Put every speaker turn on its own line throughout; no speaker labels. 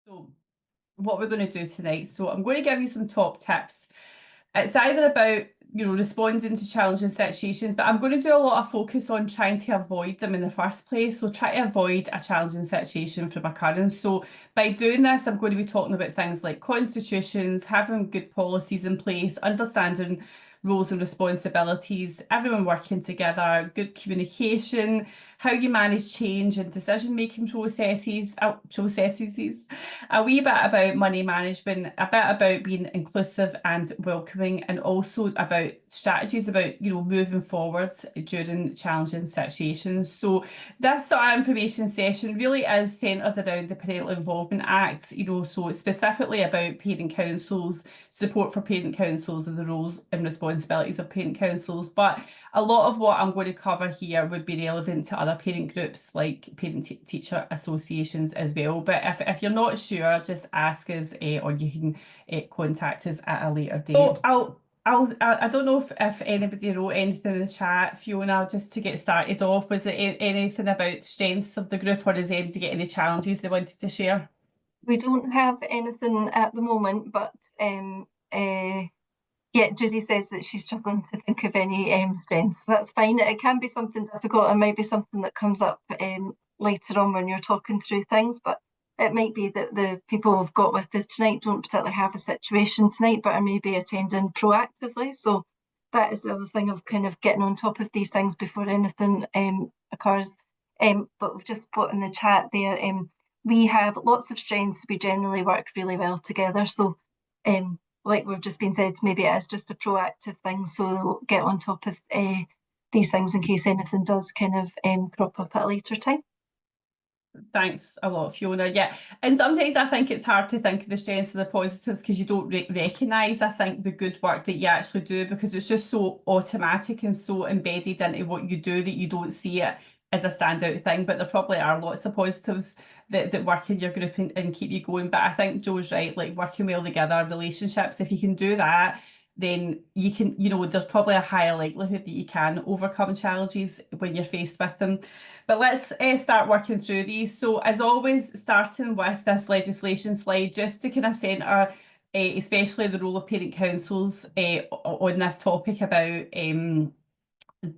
So what we're going to do tonight. So I'm going to give you some top tips. It's either about, responding to challenging situations, but I'm going to do a lot of focus on trying to avoid them in the first place. So try to avoid a challenging situation from occurrence. So by doing this, I'm going to be talking about things like constitutions, having good policies in place, understanding roles and responsibilities, everyone working together, good communication, how you manage change and decision-making processes, a wee bit about money management, a bit about being inclusive and welcoming, and also about strategies about, moving forwards during challenging situations. So this sort of information session really is centred around the Parental Involvement Act, so specifically about parent councils, support for parent councils and the roles and responsibilities of parent councils. But a lot of what I'm going to cover here would be relevant to other parent groups like parent-teacher associations as well. But if you're not sure, just ask us or you can contact us at a later date. So I don't know if anybody wrote anything in the chat, Fiona, just to get started off. Was there anything about strengths of the group, or does anybody get any challenges they wanted to share?
We don't have anything at the moment, but yeah, Judy says that she's struggling to think of any strengths. That's fine. It can be something difficult. It might be something that comes up later on when you're talking through things, but it might be that the people we've got with us tonight don't particularly have a situation tonight, but are maybe attending proactively. So that is the other thing of kind of getting on top of these things before anything occurs. But we've just put in the chat there, we have lots of strengths. We generally work really well together. So like we've just been said, maybe it is just a proactive thing. So get on top of these things in case anything does kind of crop up at a later time.
Thanks a lot, Fiona. Yeah, and sometimes I think it's hard to think of the strengths and the positives because you don't recognise, I think, the good work that you actually do, because it's just so automatic and so embedded into what you do that you don't see it as a standout thing. But there probably are lots of positives that work in your group and keep you going. But I think Joe's right, like working well together, relationships, if you can do that, then you can, there's probably a higher likelihood that you can overcome challenges when you're faced with them. But let's start working through these. So as always, starting with this legislation slide, just to kind of centre especially the role of parent councils on this topic about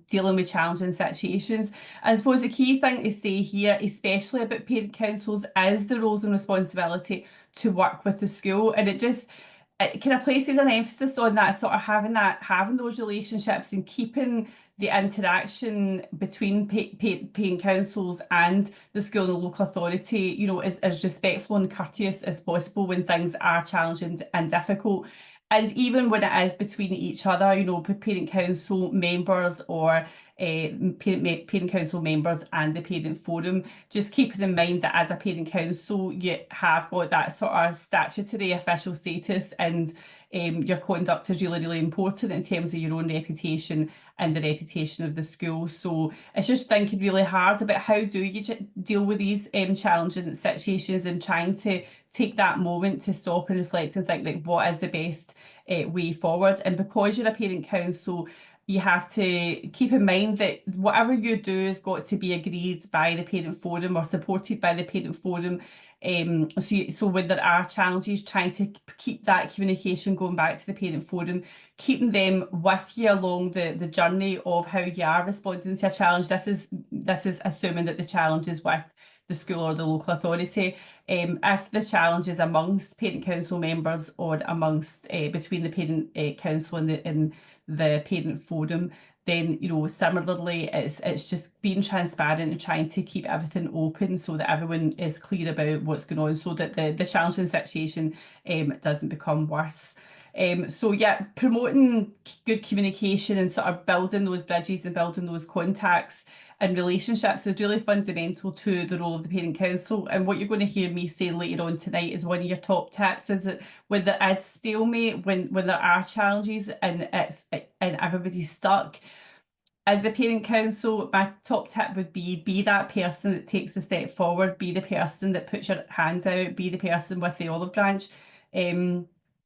dealing with challenging situations. I suppose the key thing to say here, especially about parent councils, is the roles and responsibility to work with the school. And it kind of places an emphasis on that sort of having those relationships and keeping the interaction between parent councils and the school and the local authority, as respectful and courteous as possible when things are challenging and difficult. And even when it is between each other, parent council members or parent council members and the parent forum, just keeping in mind that as a parent council, you have got that sort of statutory official status, and your conduct is really, really important in terms of your own reputation and the reputation of the school. So it's just thinking really hard about how do you deal with these challenging situations, and trying to take that moment to stop and reflect and think, like, what is the best way forward? And because you're a parent council, you have to keep in mind that whatever you do has got to be agreed by the parent forum or supported by the parent forum. So when there are challenges, trying to keep that communication going back to the parent forum, keeping them with you along the journey of how you are responding to a challenge. This is assuming that the challenge is with the school or the local authority. If the challenge is amongst parent council members or amongst between the parent council and the parent forum, then similarly it's just being transparent and trying to keep everything open so that everyone is clear about what's going on, so that the challenging situation doesn't become worse. So yeah, promoting good communication and sort of building those bridges and building those contacts and relationships is really fundamental to the role of the parent council. And what you're going to hear me say later on tonight is one of your top tips, is that when there is stalemate, when there are challenges and everybody's stuck, as a parent council, my top tip would be that person that takes a step forward, be the person that puts your hand out, be the person with the olive branch.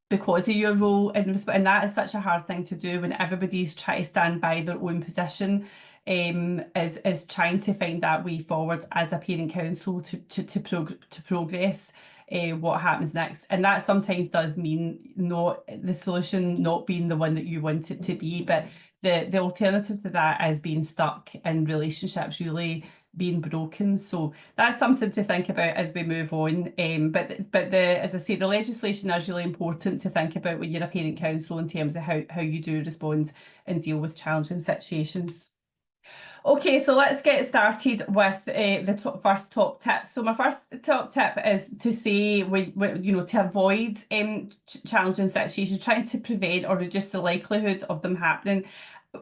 Because of your role and that is such a hard thing to do when everybody's trying to stand by their own position, is trying to find that way forward as a parent council to progress. what happens next. And that sometimes does mean not the solution not being the one that you want it to be, but the alternative to that is being stuck in relationships really being broken. So that's something to think about as we move on. But as I say, the legislation is really important to think about when you're a parent council in terms of how you do respond and deal with challenging situations. Okay, so let's get started with the first top tip. So my first top tip is to say, to avoid challenging situations, trying to prevent or reduce the likelihood of them happening.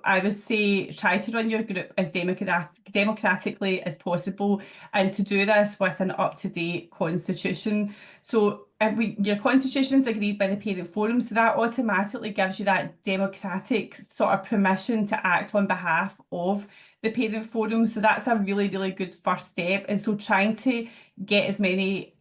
I would say try to run your group as democratically as possible, and to do this with an up-to-date constitution. So your constitution is agreed by the parent forum, so that automatically gives you that democratic sort of permission to act on behalf of the parent forum. So that's a really, really good first step. And so trying to get as many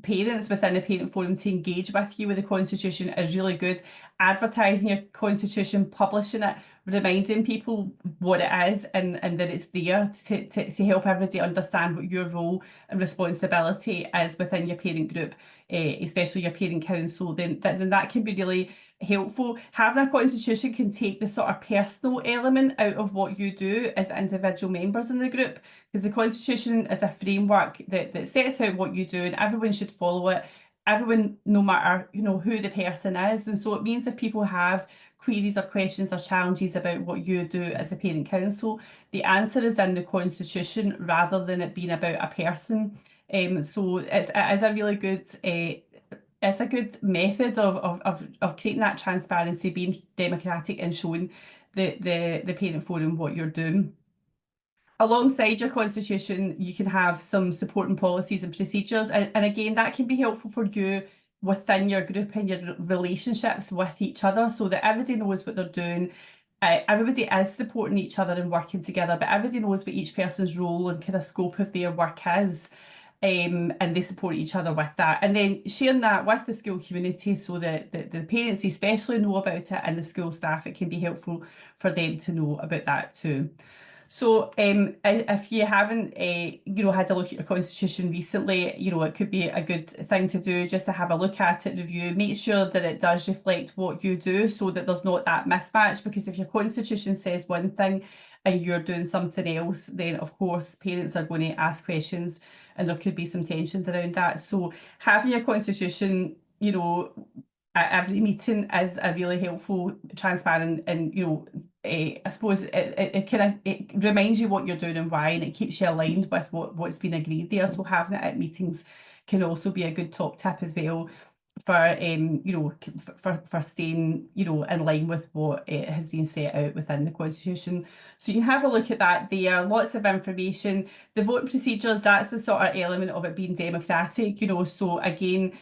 parents within the parent forum to engage with you with the constitution is really good. Advertising your constitution, publishing it, reminding people what it is, and that it's there to help everybody understand what your role and responsibility is within your parent group, especially your parent council, then that can be really helpful. Having a constitution can take the sort of personal element out of what you do as individual members in the group, because the constitution is a framework that sets out what you do, and everyone should follow it. Everyone, no matter who the person is. And so it means if people have queries or questions or challenges about what you do as a parent council, the answer is in the constitution rather than it being about a person. So it is a really good it's a good method of creating that transparency, being democratic and showing the parent forum what you're doing. Alongside your constitution, you can have some supporting policies and procedures. And again, that can be helpful for you within your group and your relationships with each other, so that everybody knows what they're doing. Everybody is supporting each other and working together, but everybody knows what each person's role and kind of scope of their work is. And they support each other with that. And then sharing that with the school community so that the parents especially know about it, and the school staff, it can be helpful for them to know about that too. So if you haven't had a look at your constitution recently, it could be a good thing to do, just to have a look at it, review, make sure that it does reflect what you do, so that there's not that mismatch. Because if your constitution says one thing and you're doing something else, then of course parents are going to ask questions, and there could be some tensions around that. So having your constitution, at every meeting is a really helpful, transparent, and I suppose it reminds you what you're doing and why, and it keeps you aligned with what's been agreed there. So having it at meetings can also be a good top tip as well for for staying in line with what has been set out within the constitution. So you can have a look at that there. Lots of information. The voting procedures, that's the sort of element of it being democratic. So again,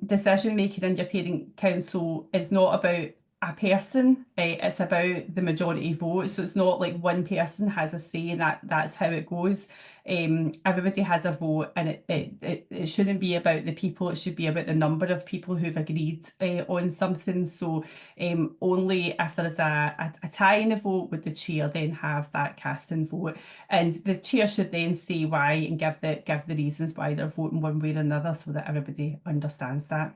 decision making in your parent council is not about a person, it's about the majority vote. So it's not like one person has a say, and that's how it goes. Everybody has a vote, and it shouldn't be about the people, it should be about the number of people who've agreed on something. So only if there is a tie in the vote would the chair then have that casting vote, and the chair should then say why and give the reasons why they're voting one way or another, so that everybody understands that.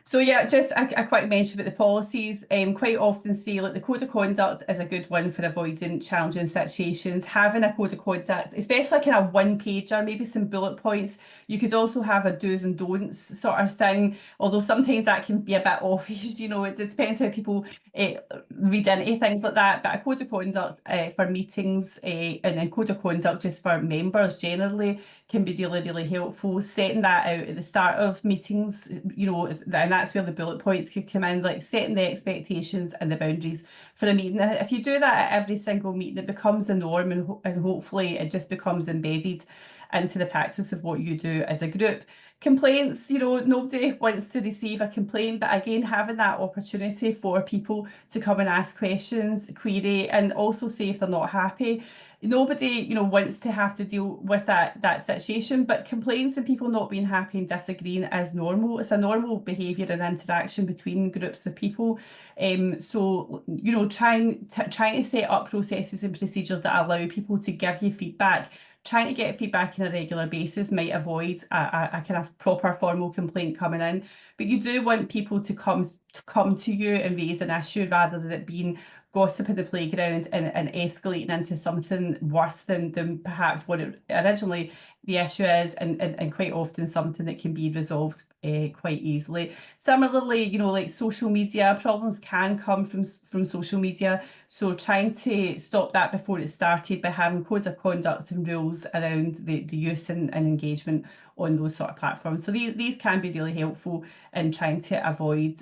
So yeah, just a quick mention about the policies. Quite often say like the code of conduct is a good one for avoiding challenging situations. Having a code of conduct, especially kind of one pager, maybe some bullet points. You could also have a do's and don'ts sort of thing, although sometimes that can be a bit obvious. It depends how people read into things like that. But a code of conduct for meetings, and then code of conduct just for members generally, can be really, really helpful. Setting that out at the start of meetings, and that's where the bullet points could come in, like setting the expectations and the boundaries for a meeting. If you do that at every single meeting, it becomes the norm, and hopefully it just becomes embedded into the practice of what you do as a group. Complaints, nobody wants to receive a complaint, but again, having that opportunity for people to come and ask questions, query, and also say if they're not happy. Nobody, wants to have to deal with that situation, but complaints and people not being happy and disagreeing is normal. It's a normal behaviour and interaction between groups of people. So, trying to set up processes and procedures that allow people to give you feedback, trying to get feedback on a regular basis might avoid a kind of proper formal complaint coming in. But you do want people to come to you and raise an issue rather than it being gossip in the playground and escalating into something worse than perhaps what it originally the issue is, and quite often something that can be resolved quite easily. Similarly, like social media problems can come from social media, so trying to stop that before it started by having codes of conduct and rules around the use and engagement on those sort of platforms. So these can be really helpful in trying to avoid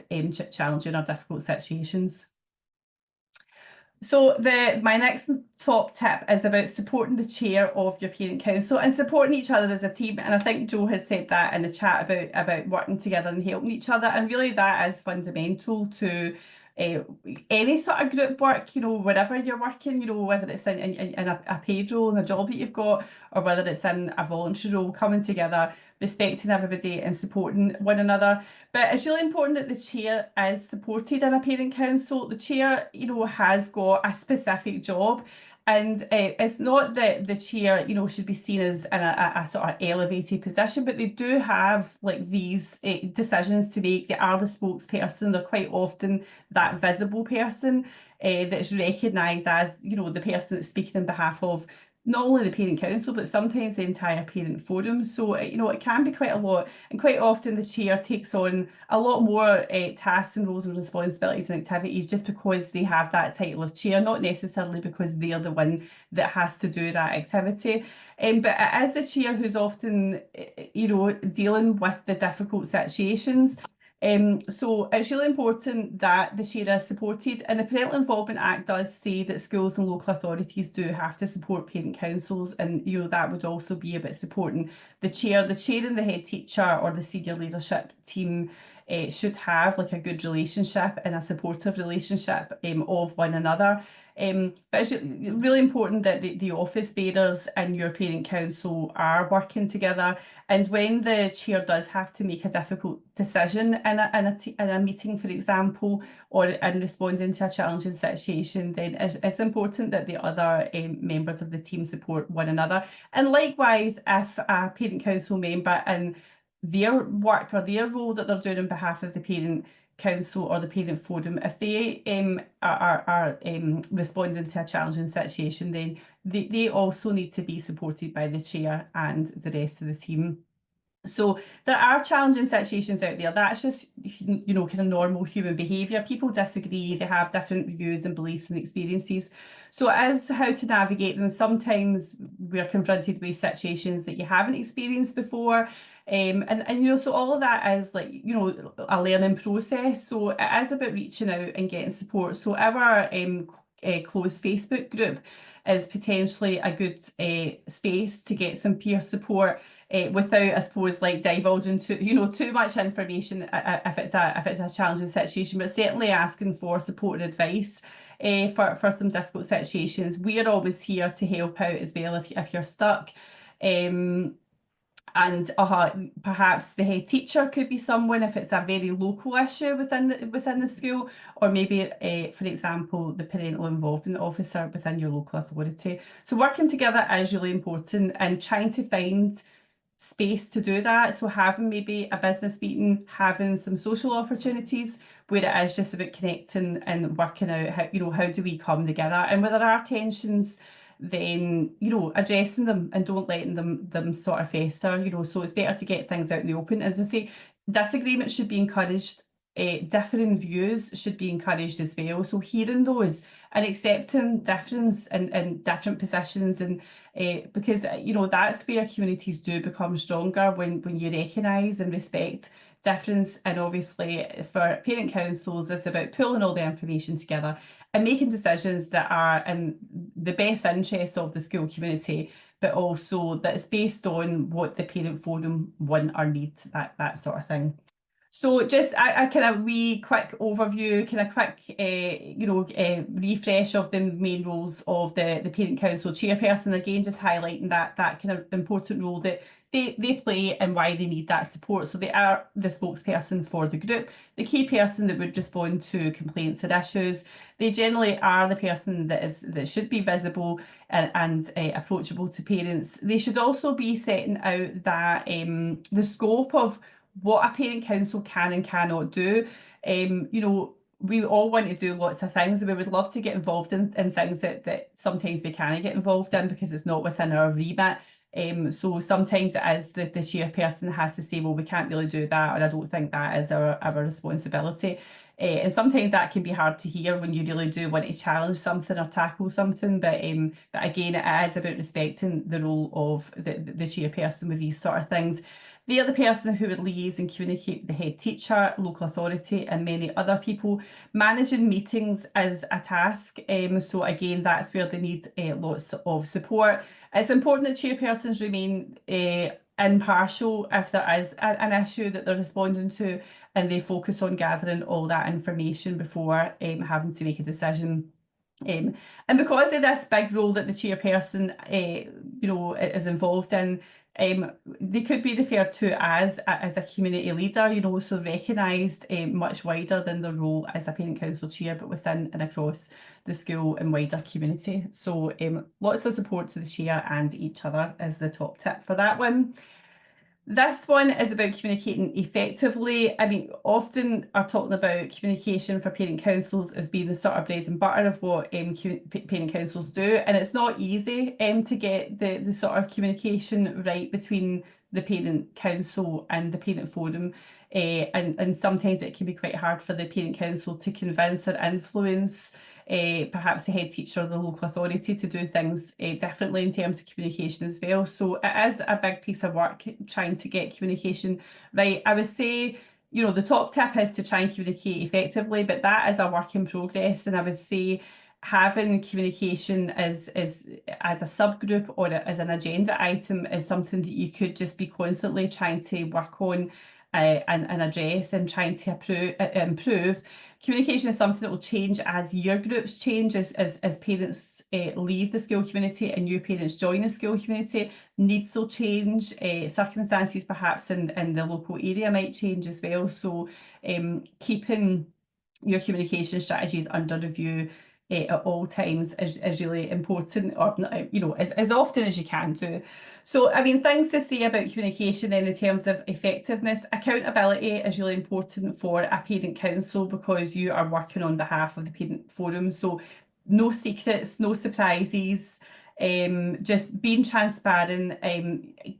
challenging or difficult situations. So my next top tip is about supporting the chair of your parent council and supporting each other as a team. And I think Joe had said that in the chat about working together and helping each other. And really that is fundamental to any sort of group work, wherever you're working, whether it's in a paid role and a job that you've got, or whether it's in a voluntary role, coming together, respecting everybody and supporting one another. But it's really important that the chair is supported in a parent council. The chair, has got a specific job. And it's not that the chair, should be seen as in a sort of elevated position, but they do have like these decisions to make. They are the spokesperson. They're quite often that visible person that's recognised as, the person that's speaking on behalf of not only the parent council, but sometimes the entire parent forum. So, it can be quite a lot. And quite often the chair takes on a lot more tasks and roles and responsibilities and activities just because they have that title of chair, not necessarily because they're the one that has to do that activity. But it is the chair who's often, dealing with the difficult situations. So it's really important that the chair is supported, and the Parental Involvement Act does say that schools and local authorities do have to support parent councils, and that would also be about supporting the chair. The chair and the head teacher or the senior leadership team should have like a good relationship and a supportive relationship of one another. But it's really important that the office bearers in your parent council are working together. And when the chair does have to make a difficult decision in a meeting, for example, or in responding to a challenging situation, then it's important that the other members of the team support one another. And likewise, if a parent council member in their work or their role that they're doing on behalf of the parent council or the parent forum, if they are responding to a challenging situation, then they also need to be supported by the chair and the rest of the team. So there are challenging situations out there. That's just, kind of normal human behaviour. People disagree, they have different views and beliefs and experiences. So as how to navigate them, sometimes we're confronted with situations that you haven't experienced before. So all of that is like, a learning process. So it is about reaching out and getting support. So our closed Facebook group is potentially a good space to get some peer support without, I suppose, like divulging too much information if it's a challenging situation, but certainly asking for support and advice for some difficult situations. We are always here to help out as well if you're stuck. And perhaps the head teacher could be someone if it's a very local issue within the school, or maybe, for example, the parental involvement officer within your local authority. So working together is really important, and trying to find space to do that. So having maybe a business meeting, having some social opportunities where it is just about connecting and working out how do we come together, and where there are tensions, then addressing them and don't letting them sort of fester. So it's better to get things out in the open. As I say, disagreement should be encouraged. Differing views should be encouraged as well. So hearing those and accepting difference and different positions, and because that's where communities do become stronger, when you recognise and respect difference. And obviously for parent councils, it's about pulling all the information together and making decisions that are in the best interest of the school community, but also that it's based on what the parent forum want or need, that sort of thing. So just a kind of wee quick overview, kind of quick, refresh of the main roles of the Parent Council chairperson. Again, just highlighting that kind of important role that they play and why they need that support. So they are the spokesperson for the group, the key person that would respond to complaints and issues. They generally are the person that should be visible and approachable to parents. They should also be setting out that the scope of what a parent council can and cannot do. We all want to do lots of things, and we would love to get involved in things that sometimes we can't get involved in because it's not within our remit. So sometimes it is the chairperson has to say, well, we can't really do that, or I don't think that is our responsibility. And sometimes that can be hard to hear when you really do want to challenge something or tackle something. But again, it is about respecting the role of the chairperson with these sort of things. They are the person who would liaise and communicate with the head teacher, local authority, and many other people. Managing meetings is a task. So again, that's where they need lots of support. It's important that chairpersons remain impartial if there is an issue that they're responding to, and they focus on gathering all that information before having to make a decision. And because of this big role that the chairperson, is involved in, they could be referred to as a community leader, so recognised much wider than their role as a parent council chair, but within and across the school and wider community. So lots of support to the chair and each other is the top tip for that one. This one is about communicating effectively. I mean, often are talking about communication for parent councils as being the sort of bread and butter of what parent councils do, and it's not easy to get the sort of communication right between the parent council and the parent forum, and sometimes it can be quite hard for the parent council to convince or influence perhaps the head teacher or the local authority to do things differently in terms of communication as well. So it is a big piece of work trying to get communication right. I would say, the top tip is to try and communicate effectively, but that is a work in progress. And I would say having communication as a subgroup or as an agenda item is something that you could just be constantly trying to work on and address and trying to improve. Communication is something that will change as year groups change, as parents leave the school community and new parents join the school community. Needs will change, circumstances perhaps in the local area might change as well. So keeping your communication strategies under review at all times is really important, or as often as you can do. So I mean, things to say about communication then in terms of effectiveness. Accountability is really important for a parent council because you are working on behalf of the parent forum. So no secrets, no surprises, just being transparent,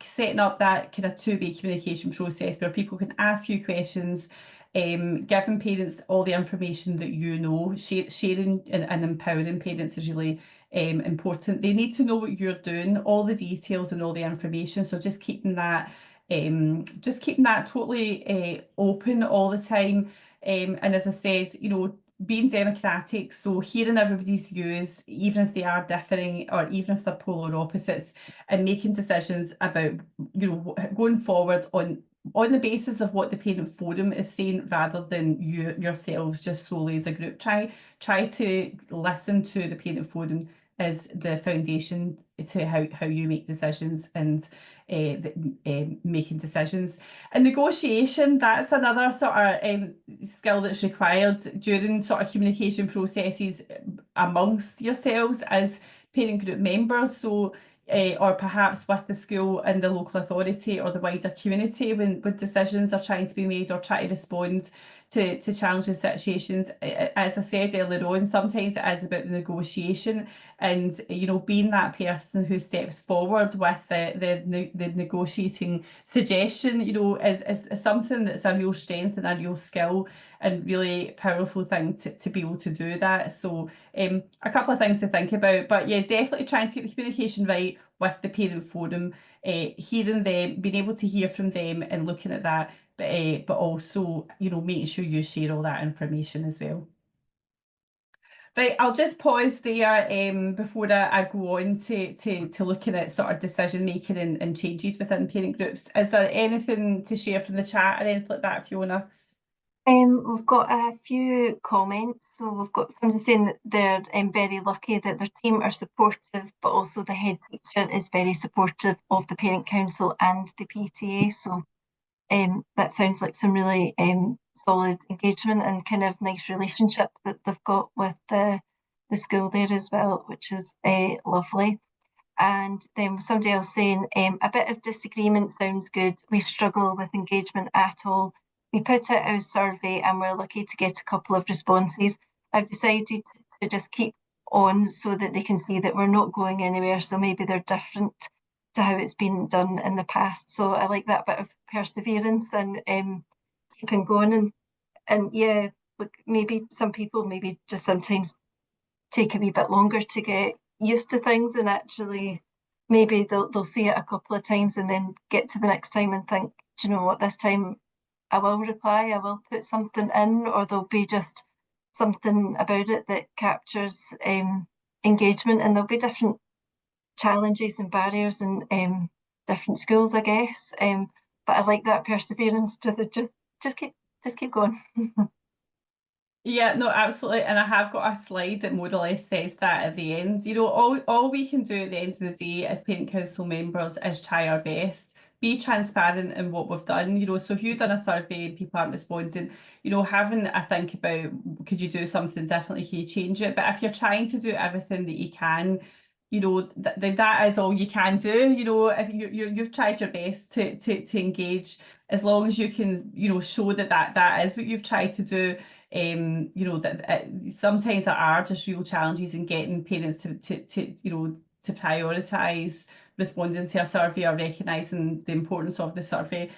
setting up that kind of two-way communication process where people can ask you questions, giving parents all the information that sharing and empowering parents is really important. They need to know what you're doing, all the details and all the information. So just keeping that totally open all the time. And as I said, being democratic, so hearing everybody's views, even if they are differing or even if they're polar opposites, and making decisions about, going forward on the basis of what the parent forum is saying rather than yourselves just solely as a group. Try to listen to the parent forum as the foundation to how you make decisions and making decisions. And negotiation, that's another sort of skill that's required during sort of communication processes amongst yourselves as parent group members. So or perhaps with the school and the local authority or the wider community when decisions are trying to be made or try to respond to challenging situations. As I said earlier on, sometimes it is about the negotiation and, being that person who steps forward with the negotiating suggestion, is something that's a real strength and a real skill and really powerful thing to be able to do that. So a couple of things to think about, but yeah, definitely trying to get the communication right with the parent forum, hearing them, being able to hear from them and looking at that, but also, making sure you share all that information as well. Right, I'll just pause there before I go on to looking at sort of decision making and changes within parent groups. Is there anything to share from the chat or anything like that, Fiona?
We've got a few comments. So we've got somebody saying that they're very lucky that their team are supportive, but also the head teacher is very supportive of the parent council and the PTA. So that sounds like some really solid engagement and kind of nice relationship that they've got with the school there as well, which is lovely. And then somebody else saying, a bit of disagreement sounds good. We struggle with engagement at all. We put out a survey and we're lucky to get a couple of responses. I've decided to just keep on so that they can see that we're not going anywhere. So maybe they're different to how it's been done in the past. So I like that bit of perseverance and keeping going. And yeah, look, maybe some people maybe just sometimes take a wee bit longer to get used to things, and actually maybe they'll see it a couple of times and then get to the next time and think, do you know what, this time I will reply, I will put something in, or there'll be just something about it that captures engagement, and there'll be different challenges and barriers in different schools, I guess. But I like that perseverance to just keep going.
Yeah, no, absolutely. And I have got a slide that more or less says that at the end. You know, all we can do at the end of the day as parent council members is try our best, be transparent in what we've done. You know, so if you've done a survey and people aren't responding, you know, having a think about could you do something differently, can you change it? But if you're trying to do everything that you can, you know, that is all you can do. You know, if you've tried your best to engage, as long as you can, you know, show that is what you've tried to do. You know, that sometimes there are just real challenges in getting parents to you know, to prioritise responding to a survey or recognising the importance of the survey.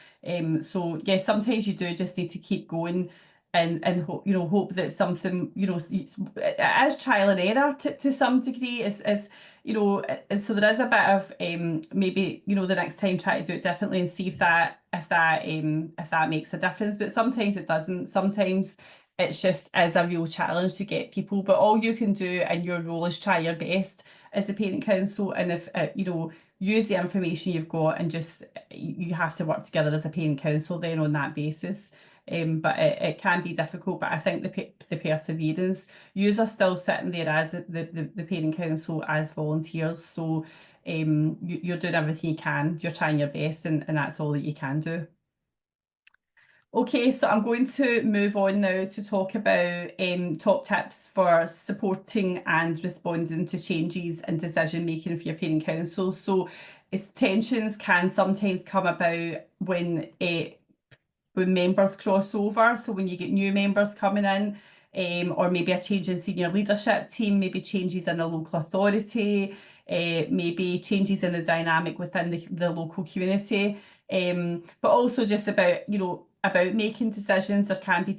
So yeah, sometimes you do just need to keep going and hope, you know, hope that something, you know, it is trial and error to some degree. Is you know, so there is a bit of maybe, you know, the next time try to do it differently and see if that makes a difference. But sometimes it doesn't. Sometimes it's just is a real challenge to get people. But all you can do in your role is try your best as a parent council, and if you know, use the information you've got, and just you have to work together as a parent council then on that basis. But it can be difficult, but I think the perseverance, yous are still sitting there as the parent council as volunteers, so you're doing everything you can, you're trying your best, and that's all that you can do. Okay, so I'm going to move on now to talk about top tips for supporting and responding to changes in decision making for your parent council. So, tensions can sometimes come about when members cross over. So when you get new members coming in, or maybe a change in senior leadership team, maybe changes in the local authority, maybe changes in the dynamic within the local community, but also just about, you know, about making decisions. There can be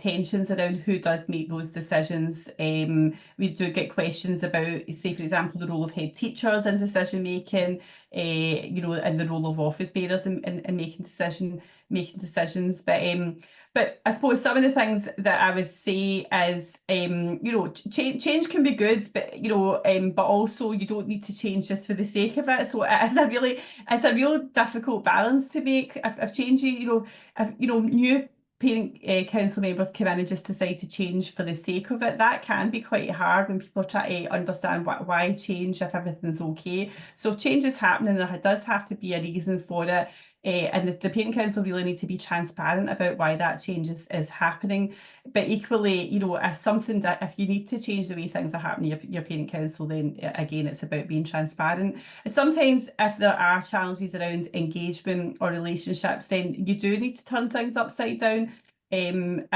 tensions around who does make those decisions. We do get questions about, say, for example, the role of head teachers in decision making, you know, and the role of office bearers in making decisions. But I suppose some of the things that I would say is, you know, change can be good, but you know, but also you don't need to change just for the sake of it. So it's a real difficult balance to make. If changing, you know, if you know, new parent council members come in and just decide to change for the sake of it, that can be quite hard when people try to understand why change if everything's okay. So if change is happening, there does have to be a reason for it. And the parent council really need to be transparent about why that change is happening. But equally, you know, if you need to change the way things are happening, your parent council, then again, it's about being transparent. And sometimes if there are challenges around engagement or relationships, then you do need to turn things upside down. And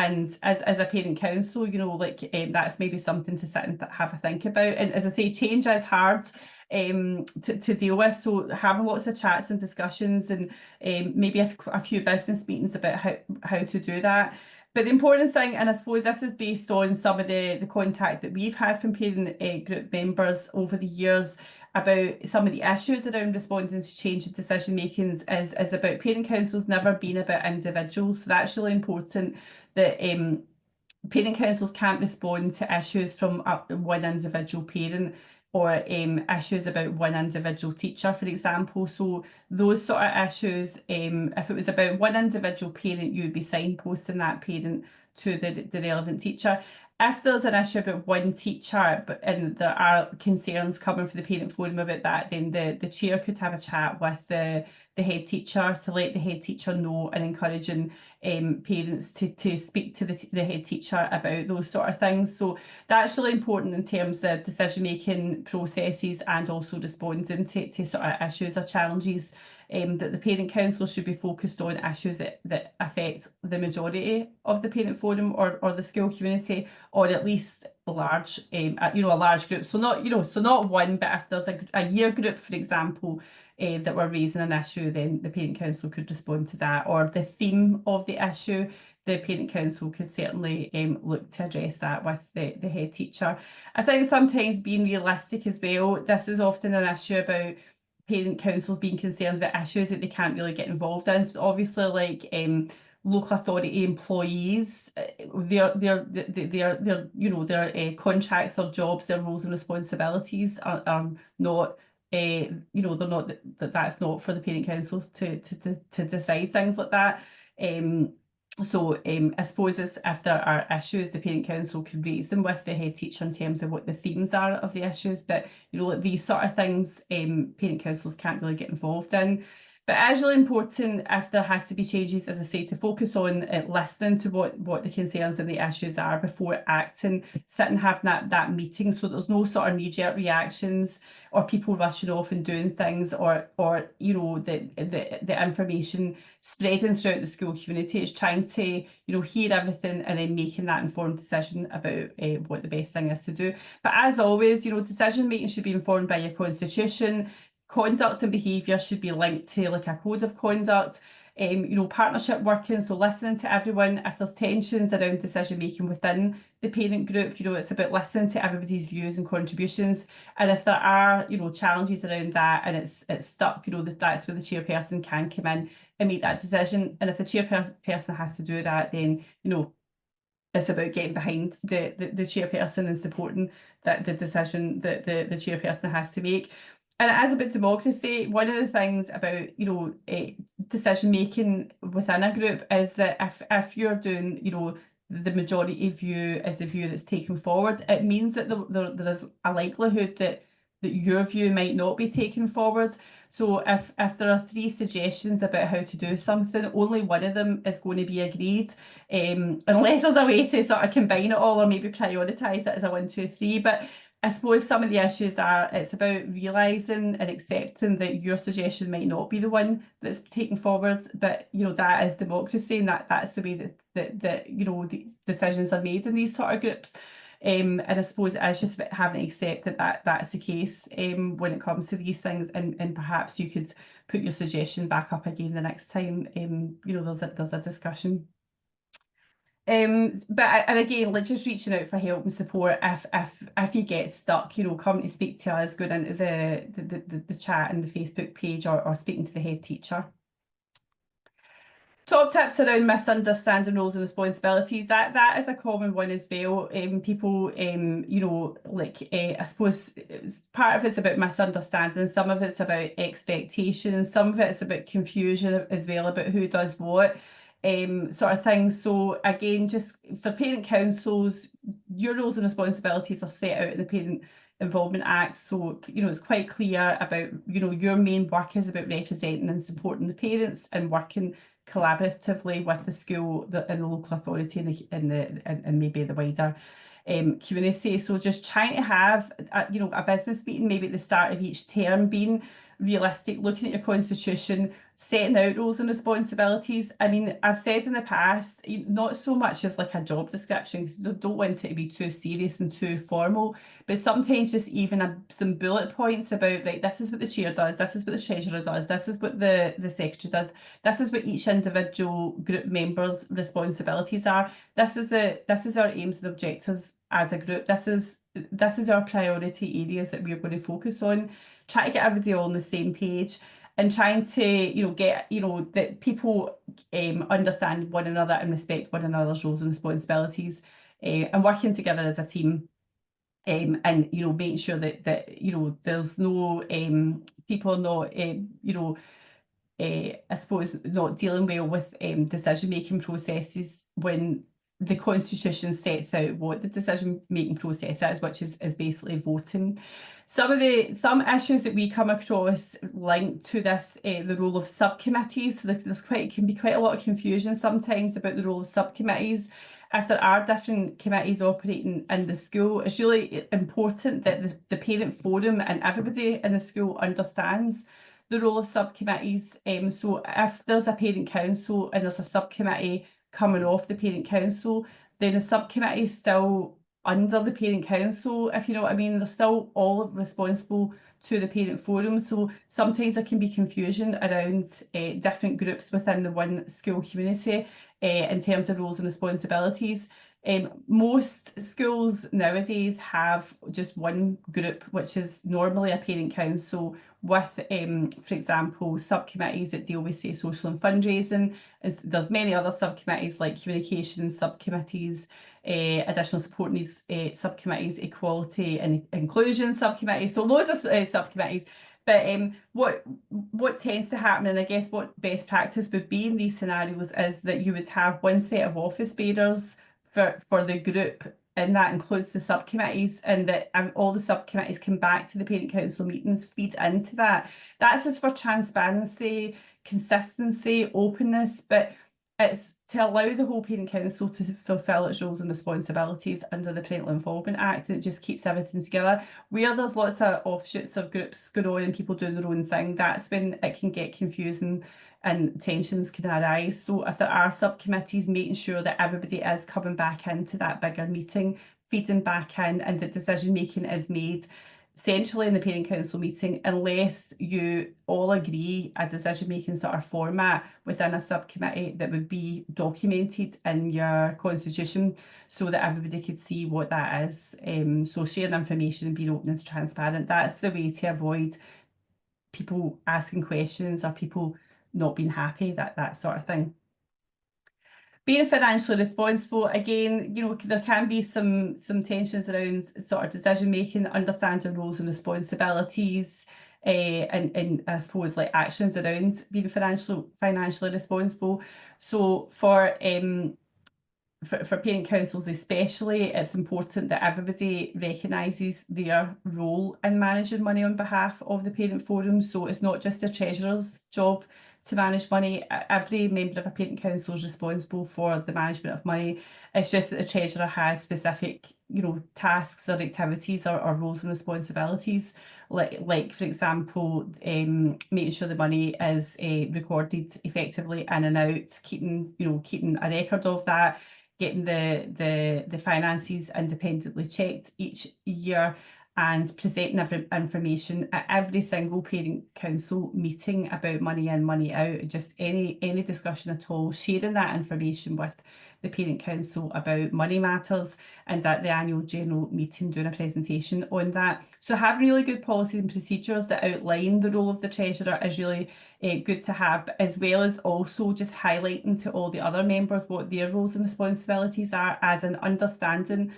as a parent council, you know, like that's maybe something to sit and have a think about. And as I say, change is hard to deal with. So having lots of chats and discussions, and maybe a few business meetings about how to do that. But the important thing, and I suppose this is based on some of the contact that we've had from parent group members over the years about some of the issues around responding to change in decision makings, is about parent councils never being about individuals. So that's really important that parent councils can't respond to issues from one individual parent or issues about one individual teacher, for example. So those sort of issues, if it was about one individual parent, you would be signposting that parent to the relevant teacher. If there's an issue about one teacher and there are concerns coming from the parent forum about that, then the chair could have a chat with the head teacher to let the head teacher know, and encouraging parents to speak to the head teacher about those sort of things. So that's really important in terms of decision making processes and also responding to sort of issues or challenges. That the parent council should be focused on issues that affect the majority of the parent forum or the school community, or at least a large a large group. So not one, but if there's a year group, for example, that were raising an issue, then the parent council could respond to that, or the theme of the issue, the parent council could certainly look to address that with the head teacher. I think sometimes being realistic as well, this is often an issue about parent councils being concerned about issues that they can't really get involved in. So obviously, like local authority employees, their contracts, their jobs, their roles and responsibilities are not. They're not that's not for the parent council to decide things like that. I suppose if there are issues, the parent council can raise them with the head teacher in terms of what the themes are of the issues. But like these sort of things, parent councils can't really get involved in. But it is really important, if there has to be changes, as I say, to focus on listening to what the concerns and the issues are before acting, sit and have that meeting, so there's no sort of knee-jerk reactions or people rushing off and doing things, or the information spreading throughout the school community. It's trying to hear everything and then making that informed decision about what the best thing is to do. But as always, decision making should be informed by your constitution. Conduct and behaviour should be linked to like a code of conduct. Partnership working, so listening to everyone. If there's tensions around decision making within the parent group, it's about listening to everybody's views and contributions. And if there are challenges around that and it's stuck, that's where the chairperson can come in and make that decision. And if the chairperson has to do that, then it's about getting behind the chairperson and supporting that the decision that the chairperson has to make. And it is about democracy. One of the things about decision making within a group is that if you're doing the majority view is the view that's taken forward, it means that there is a likelihood that your view might not be taken forward. So if there are 3 suggestions about how to do something, only one of them is going to be agreed, unless there's a way to sort of combine it all or maybe prioritise it as a 1, 2, 3. But I suppose some of the issues it's about realising and accepting that your suggestion might not be the one that's taken forward, but that is democracy, and that's the way that the decisions are made in these sort of groups. And I suppose it's just about having to accept that that's the case when it comes to these things, and perhaps you could put your suggestion back up again the next time there's a discussion. And again, like just reaching out for help and support if you get stuck, come to speak to us, going into the chat and the Facebook page, or speaking to the head teacher. Top tips around misunderstanding roles and responsibilities. That is a common one as well. People, I suppose part of it's about misunderstanding. Some of it's about expectations. Some of it's about confusion as well about who does what. Sort of thing. So again, just for parent councils, your roles and responsibilities are set out in the Parent Involvement Act. So it's quite clear about your main work is about representing and supporting the parents and working collaboratively with the school and the local authority and maybe the wider community. So just trying to have a business meeting maybe at the start of each term, being realistic, looking at your constitution, setting out roles and responsibilities. I mean, I've said in the past, not so much as like a job description, because I don't want it to be too serious and too formal, but sometimes just even some bullet points about, right, this is what the chair does, this is what the treasurer does, this is what the secretary does, this is what each individual group member's responsibilities are, this is our aims and objectives as a group, this is our priority areas that we're going to focus on. Try to get everybody all on the same page, and trying to get that people understand one another and respect one another's roles and responsibilities. and working together as a team. And making sure that there's no people not I suppose not dealing well with decision-making processes when the Constitution sets out what the decision-making process is, which is basically voting. Some issues that we come across linked to this, the role of subcommittees. So there's can be quite a lot of confusion sometimes about the role of subcommittees. If there are different committees operating in the school, it's really important that the parent forum and everybody in the school understands the role of subcommittees. So if there's a parent council and there's a subcommittee coming off the parent council, then the subcommittee is still under the parent council, if you know what I mean. They're still all responsible to the parent forum. So sometimes there can be confusion around different groups within the one school community in terms of roles and responsibilities. Most schools nowadays have just one group, which is normally a parent council with, for example, subcommittees that deal with, say, social and fundraising. There's many other subcommittees like communication subcommittees, additional support needs subcommittees, equality and inclusion subcommittees. So loads of subcommittees. But what tends to happen, and I guess what best practice would be in these scenarios, is that you would have one set of office bearers for the group, and that includes the subcommittees, and that all the subcommittees come back to the parent council meetings, feed into that. That's just for transparency, consistency, openness, but it's to allow the whole parent council to fulfil its roles and responsibilities under the Parental Involvement Act, and it just keeps everything together. Where there's lots of offshoots of groups going on and people doing their own thing, that's when it can get confusing and tensions can arise. So if there are subcommittees, making sure that everybody is coming back into that bigger meeting, feeding back in, and that decision making is made centrally in the parent council meeting, unless you all agree a decision making sort of format within a subcommittee that would be documented in your constitution so that everybody could see what that is. So sharing information and being open and transparent, that's the way to avoid people asking questions or people not being happy, that sort of thing. Being financially responsible, again, there can be some tensions around sort of decision making, understanding roles and responsibilities, and I suppose like actions around being financially responsible. So for parent councils especially, it's important that everybody recognises their role in managing money on behalf of the parent forum. So it's not just a treasurer's job to manage money. Every member of a parent council is responsible for the management of money. It's just that the treasurer has specific, tasks or activities or roles and responsibilities, like for example, making sure the money is recorded effectively in and out, keeping a record of that, getting the finances independently checked each year, and presenting information at every single parent council meeting about money in, money out, just any discussion at all, sharing that information with the parent council about money matters, and at the annual general meeting doing a presentation on that. So having really good policies and procedures that outline the role of the treasurer is really good to have, as well as also just highlighting to all the other members what their roles and responsibilities are, as in understanding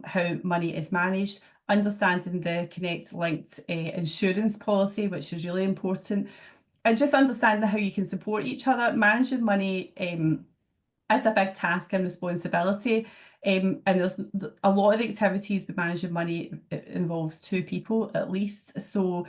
how money is managed, understanding the Connect linked insurance policy, which is really important, and just understanding how you can support each other. Managing money is a big task and responsibility, and there's a lot of the activities with managing money involves two people at least. So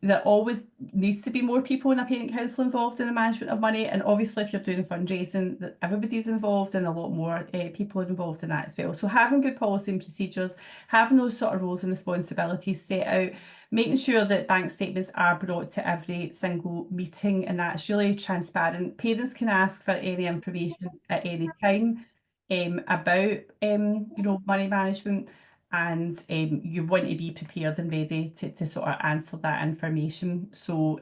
there always needs to be more people in a parent council involved in the management of money, and obviously if you're doing fundraising, that everybody's involved, and a lot more people are involved in that as well. So having good policy and procedures, having those sort of roles and responsibilities set out, making sure that bank statements are brought to every single meeting, and that's really transparent. Parents can ask for any information at any time about money management, and you want to be prepared and ready to sort of answer that information. So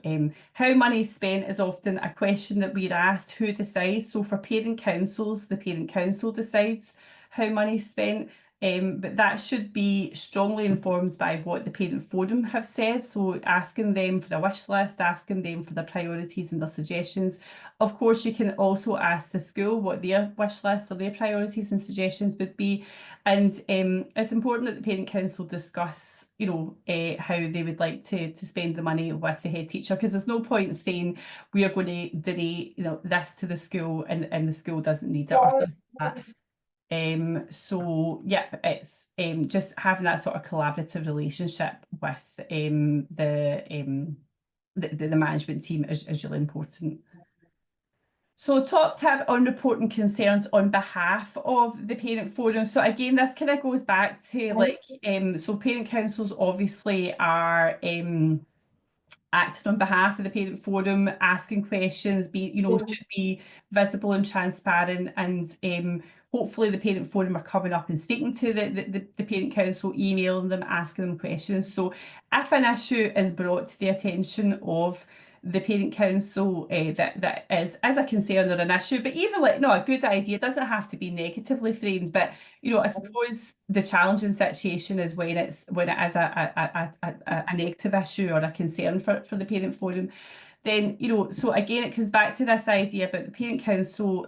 how money is spent is often a question that we're asked. Who decides? So for parent councils, the parent council decides how money is spent. but that should be strongly informed by what the Parent Forum have said. So asking them for a wish list, asking them for their priorities and their suggestions. Of course, you can also ask the school what their wish list or their priorities and suggestions would be. And it's important that the Parent Council discuss, how they would like to spend the money with the head teacher, because there's no point in saying we are going to donate, this to the school and the school doesn't need it or something like that. So yeah, it's just having that sort of collaborative relationship with the management team is really important. So top tip on reporting concerns on behalf of the parent forum. So again, this kind of goes back to so parent councils obviously are acting on behalf of the parent forum, asking questions, should be visible and transparent, and hopefully the parent forum are coming up and speaking to the parent council, emailing them, asking them questions. So if an issue is brought to the attention of the parent council that is a concern or an issue, but even a good idea, it doesn't have to be negatively framed, but I suppose the challenging situation is when it is a negative issue or a concern for the parent forum. Then, so again, it comes back to this idea about the parent council,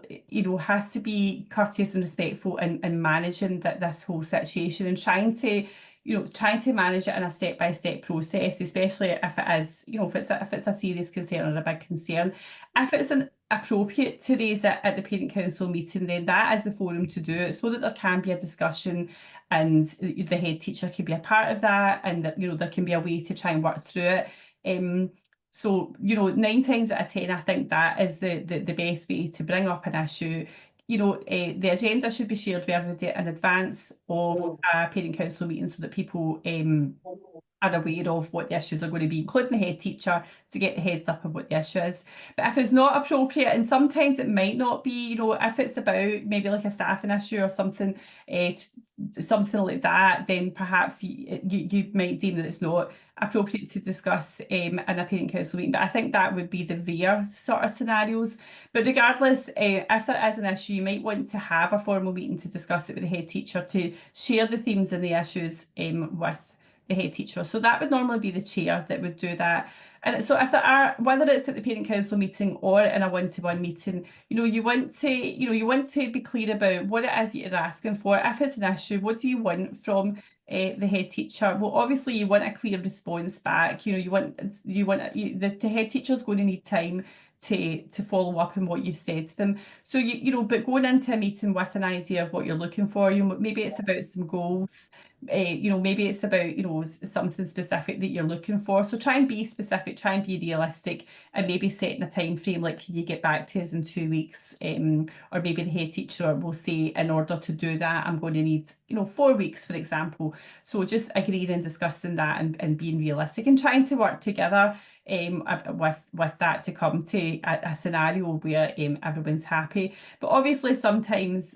has to be courteous and respectful in managing this whole situation and trying to manage it in a step-by-step process, especially if it is, if it's a serious concern or a big concern. If it's appropriate to raise it at the parent council meeting, then that is the forum to do it, so that there can be a discussion and the head teacher can be a part of that, and that there can be a way to try and work through it. So 9 times out of 10, I think that is the best way to bring up an issue. The agenda should be shared with everybody in advance of a parent council meeting, so that people are aware of what the issues are going to be, including the head teacher, to get the heads up of what the issue is. But if it's not appropriate, and sometimes it might not be, if it's about maybe like a staffing issue or something, something like that, then perhaps you might deem that it's not appropriate to discuss in a parent council meeting. But I think that would be the rare sort of scenarios. But regardless, if there is an issue, you might want to have a formal meeting to discuss it with the head teacher, to share the themes and the issues with the head teacher. So that would normally be the chair that would do that. And so if there are, whether it's at the parent council meeting or in a one-to-one meeting, you want to be clear about what it is that you're asking for. If it's an issue, what do you want from the head teacher? Well, obviously you want a clear response back. The head teacher is going to need time to follow up on what you've said to them. So but going into a meeting with an idea of what you're looking for, maybe it's about some goals. Maybe it's about something specific that you're looking for. So try and be specific, try and be realistic, and maybe setting a time frame, like, can you get back to us in 2 weeks? Or maybe the head teacher will say, in order to do that, I'm going to need 4 weeks, for example. So just agreeing and discussing that, and being realistic and trying to work together with that to come to a scenario where everyone's happy. But obviously sometimes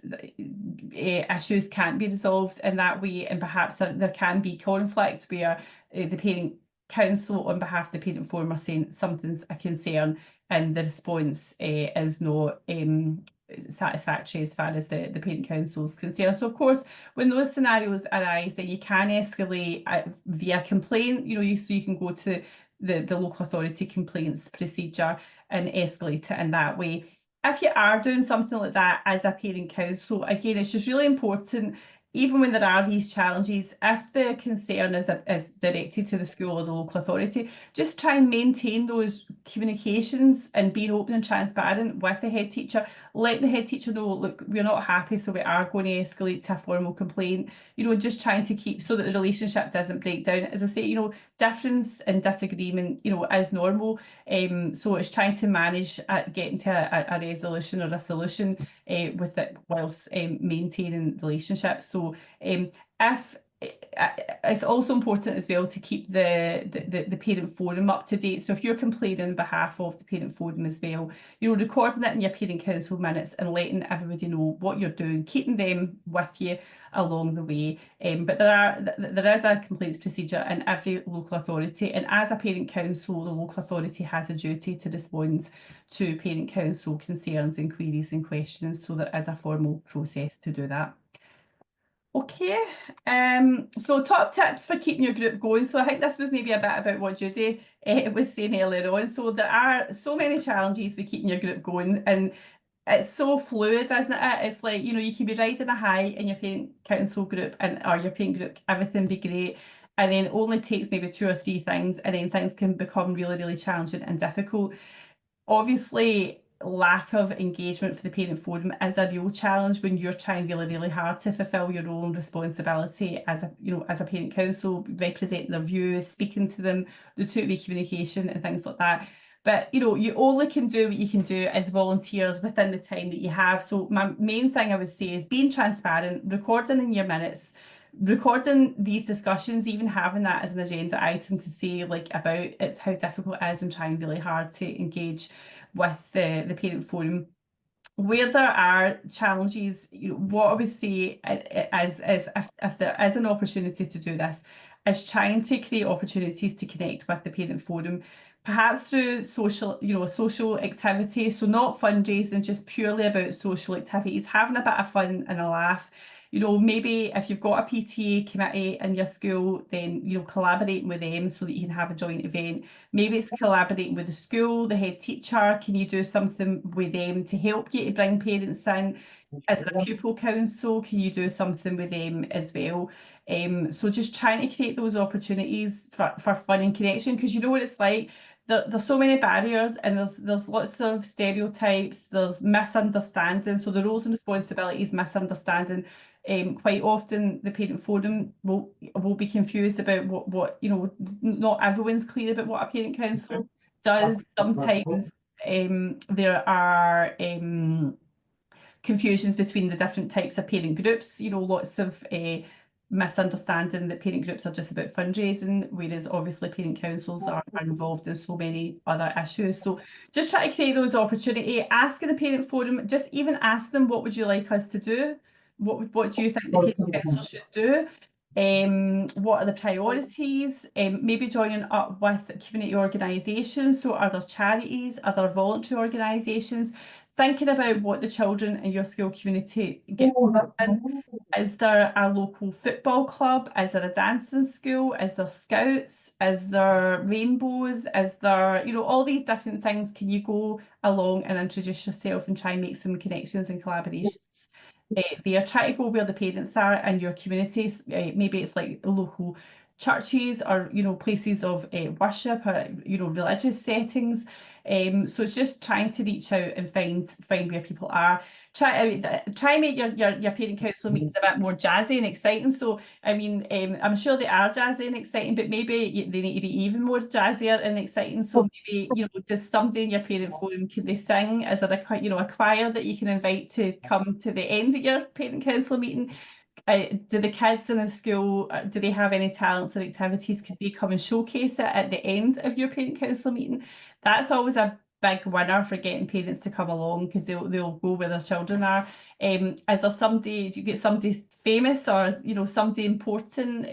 issues can't be resolved in that way, and perhaps there can be conflict where the parent council on behalf of the parent forum are saying something's a concern and the response is not satisfactory as far as the parent council is concerned. So of course, when those scenarios arise, then you can escalate via complaint, so you can go to the local authority complaints procedure and escalate it in that way. If you are doing something like that as a parent council, again, it's just really important, even when there are these challenges, if the concern is directed to the school or the local authority, just try and maintain those communications and being open and transparent with the head teacher. Let the head teacher know, look, we're not happy, so we are going to escalate to a formal complaint. Just trying to keep so that the relationship doesn't break down. As I say, difference and disagreement, is normal. So it's trying to manage getting to a resolution or a solution with it whilst maintaining relationships. So if it's also important as well to keep the parent forum up to date. So if you're complaining on behalf of the parent forum as well, recording it in your parent council minutes and letting everybody know what you're doing, keeping them with you along the way. But there is a complaints procedure in every local authority, and as a parent council, the local authority has a duty to respond to parent council concerns and queries and questions, so there is a formal process to do that. Okay, so top tips for keeping your group going. So I think this was maybe a bit about what Judy was saying earlier on. So there are so many challenges with keeping your group going, and it's so fluid, isn't it? It's like, you can be riding a high in your parent council group and or your parent group, everything be great, and then it only takes maybe two or three things, and then things can become really, really challenging and difficult. Obviously, lack of engagement for the parent forum is a real challenge when you're trying really, really hard to fulfill your role and responsibility as a parent council, representing their views, speaking to them, the two-way communication and things like that. But you only can do what you can do as volunteers within the time that you have. So my main thing I would say is being transparent, recording in your minutes, recording these discussions, even having that as an agenda item to say like about it's how difficult it is and trying really hard to engage with the parent forum. Where there are challenges, what I would say is if there is an opportunity to do this, is trying to create opportunities to connect with the parent forum, perhaps through social activity. So not fundraising, just purely about social activities, having a bit of fun and a laugh. Maybe if you've got a PTA committee in your school, then collaborating with them so that you can have a joint event. Maybe it's collaborating with the school, the head teacher. Can you do something with them to help you to bring parents in? Is there a pupil council? Can you do something with them as well? So just trying to create those opportunities for fun and connection, because you know what it's like. There's so many barriers, and there's lots of stereotypes, there's misunderstanding. So the roles and responsibilities, misunderstanding. Quite often the parent forum will be confused about what not everyone's clear about what a parent council does. Sometimes there are confusions between the different types of parent groups, lots of misunderstanding that parent groups are just about fundraising, whereas obviously parent councils are involved in so many other issues. So just try to create those opportunity, asking the parent forum, just even ask them, what would you like us to do? What do you think the parent council should do? What are the priorities? Maybe joining up with community organisations. So are there charities? Are there voluntary organisations? Thinking about what the children in your school community get in. Is there a local football club? Is there a dancing school? Is there scouts? Is there rainbows? Is there, all these different things? Can you go along and introduce yourself and try and make some connections and collaborations? There, try to go where the parents are in your communities. Maybe it's like local churches or places of worship or religious settings. So it's just trying to reach out and find where people are. Try and make your parent council meetings a bit more jazzy and exciting. So I mean, I'm sure they are jazzy and exciting, but maybe they need to be even more jazzier and exciting. So maybe does somebody in your parent forum, can they sing? Is there a choir that you can invite to come to the end of your parent council meeting? Do the kids in the school, do they have any talents or activities? Could they come and showcase it at the end of your parent council meeting? That's always a big winner for getting parents to come along, because they'll go where their children are. Is there somebody, do you get somebody famous or somebody important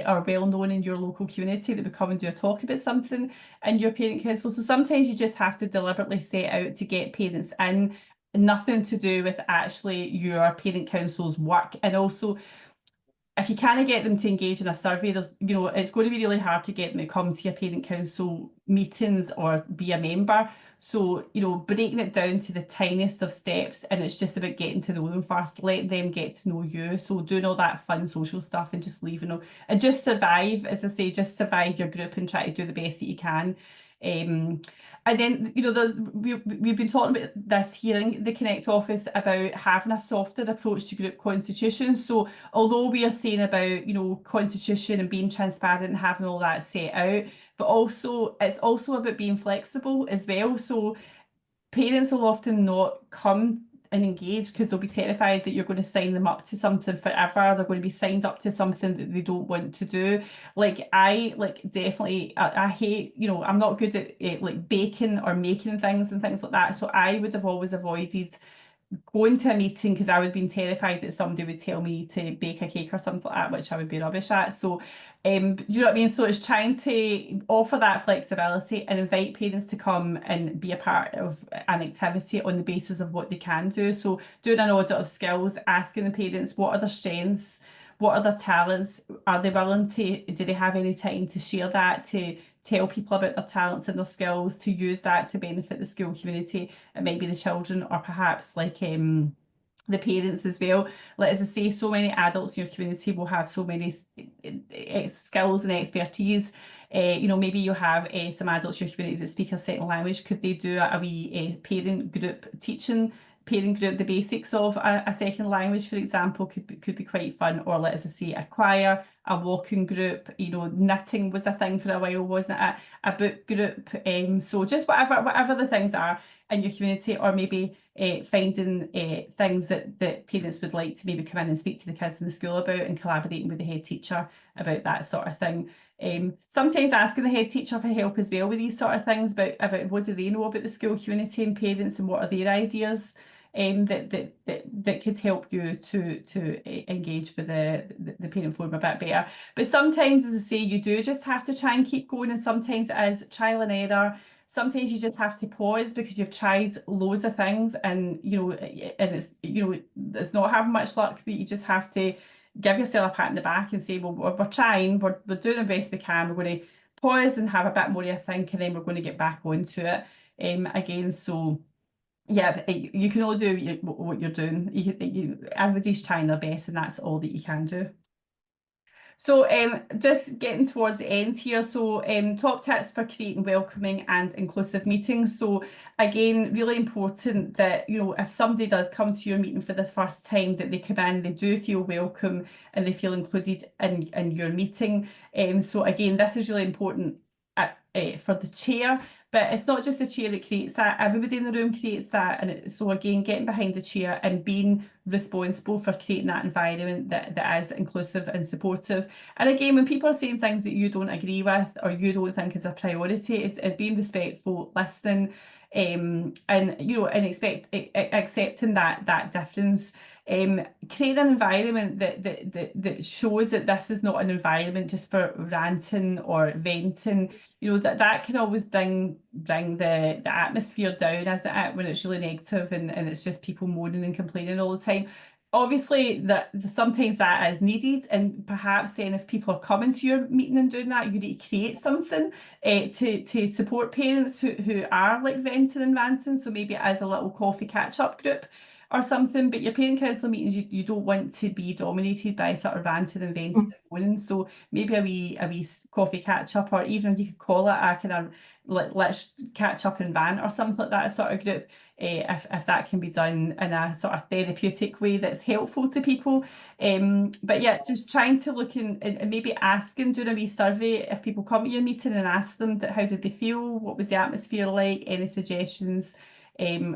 or well known in your local community that would come and do a talk about something in your parent council? So sometimes you just have to deliberately set out to get parents in, nothing to do with actually your parent council's work. And also, if you can't get them to engage in a survey, it's going to be really hard to get them to come to your parent council meetings or be a member. So, breaking it down to the tiniest of steps, and it's just about getting to know them first, let them get to know you. So doing all that fun social stuff and just leaving them and just survive, as I say, just survive your group and try to do the best that you can. Um, and then, we've been talking about this here in the Connect office about having a softer approach to group constitutions. So although we are saying about, constitution and being transparent and having all that set out, but also it's also about being flexible as well. So parents will often not come and engage because they'll be terrified that you're going to sign them up to something forever. They're going to be signed up to something that they don't want to do. I definitely I hate, I'm not good at like baking or making things and things like that. So I would have always avoided going to a meeting because I would have been terrified that somebody would tell me to bake a cake or something like that, which I would be rubbish at. So, do you know what I mean? So it's trying to offer that flexibility and invite parents to come and be a part of an activity on the basis of what they can do. So doing an audit of skills, asking the parents what are their strengths, what are their talents? Are they willing to, do they have any time to share that, to tell people about their talents and their skills, to use that to benefit the school community? It might be the children, or perhaps like the parents as well. Like, as I say, so many adults in your community will have so many skills and expertise. You know, maybe you have some adults in your community that speak a second language. Could they do a wee parent group teaching? Parent group, the basics of a second language, for example, could be quite fun. Or, let us say, a choir, a walking group. You know, knitting was a thing for a while, wasn't it? A book group. So just whatever the things are in your community, or maybe finding things that parents would like to maybe come in and speak to the kids in the school about, and collaborating with the head teacher about that sort of thing. Sometimes asking the head teacher for help as well with these sort of things, about what do they know about the school community and parents, and what are their ideas that could help you to engage with the parent forum a bit better. But sometimes, as I say, you do just have to try and keep going, and sometimes it is trial and error. Sometimes you just have to pause because you've tried loads of things, and and it's not having much luck, but you just have to give yourself a pat in the back and say, well, we're trying, we're doing the best we can. We're going to pause and have a bit more of a think, and then we're going to get back onto it again. So yeah, you can all do what you're doing. Everybody's trying their best, and that's all that you can do. So just getting towards the end here. So top tips for creating welcoming and inclusive meetings. So again, really important that, if somebody does come to your meeting for the first time, that they come in, they do feel welcome, and they feel included in your meeting. So again, this is really important for the chair, but it's not just the chair that creates that. Everybody in the room creates that. And so again, getting behind the chair and being responsible for creating that environment that is inclusive and supportive. And again, when people are saying things that you don't agree with, or you don't think is a priority, it's being respectful, listening, and accepting that difference. Create an environment that shows that this is not an environment just for ranting or venting. That can always bring the atmosphere down, isn't it, when it's really negative, and it's just people moaning and complaining all the time. Obviously, sometimes that is needed, and perhaps then if people are coming to your meeting and doing that, you need to create something to support parents who are like venting and ranting. So maybe it is a little coffee catch-up group or something. But your parent council meetings, you don't want to be dominated by sort of ranting and venting and moaning. So maybe a wee coffee catch up, or even you could call it a kind of let's catch up and rant or something like that, a sort of group, if that can be done in a sort of therapeutic way that's helpful to people. But yeah, just trying to look and maybe asking, doing a wee survey if people come to your meeting, and ask them that how did they feel, what was the atmosphere like, any suggestions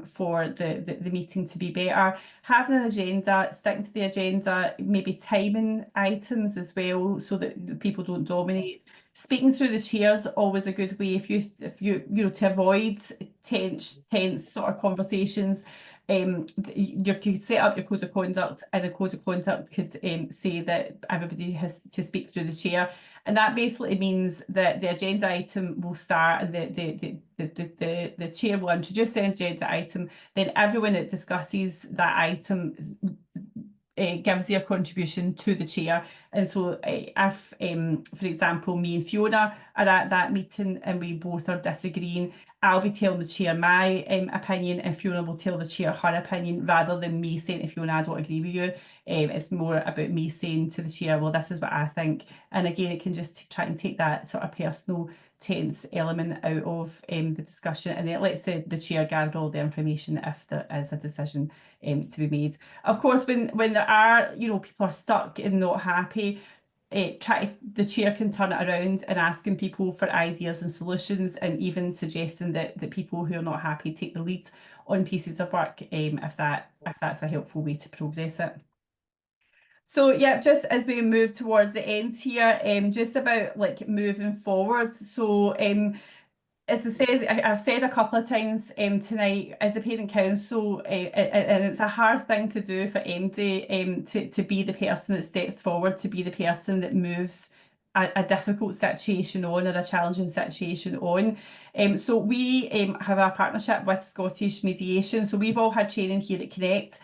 for the meeting to be better. Having an agenda, sticking to the agenda, maybe timing items as well, so that the people don't dominate. Speaking through the chairs, always a good way, if you to avoid tense sort of conversations. You could set up your code of conduct, and the code of conduct could say that everybody has to speak through the chair, and that basically means that the agenda item will start, and the chair will introduce the agenda item. Then everyone that discusses that item gives their contribution to the chair. And so if, for example, me and Fiona are at that meeting and we both are disagreeing, I'll be telling the chair my opinion, and Fiona will tell the chair her opinion, rather than me saying to Fiona, I don't agree with you. It's more about me saying to the chair, well, this is what I think. And again, it can just try and take that sort of personal tense element out of the discussion, and it lets the chair gather all the information if there is a decision to be made. Of course, when there are, people are stuck and not happy, the chair can turn it around and asking people for ideas and solutions, and even suggesting that people who are not happy take the lead on pieces of work, if that's a helpful way to progress it. So yeah, just as we move towards the end here, just about like moving forward. So as I said, I've said a couple of times tonight, as a parent council, and it's a hard thing to do for MD, to be the person that steps forward, to be the person that moves a difficult situation on, or a challenging situation on. So we have a partnership with Scottish Mediation. So we've all had training here at Connect.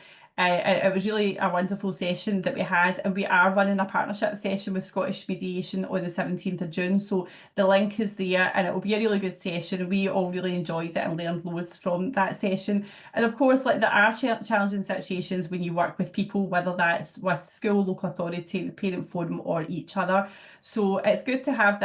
It was really a wonderful session that we had, and we are running a partnership session with Scottish Mediation on the 17th of June. So the link is there, and it will be a really good session. We all really enjoyed it and learned loads from that session. And of course, like there are challenging situations when you work with people, whether that's with school, local authority, the parent forum, or each other. So it's good to have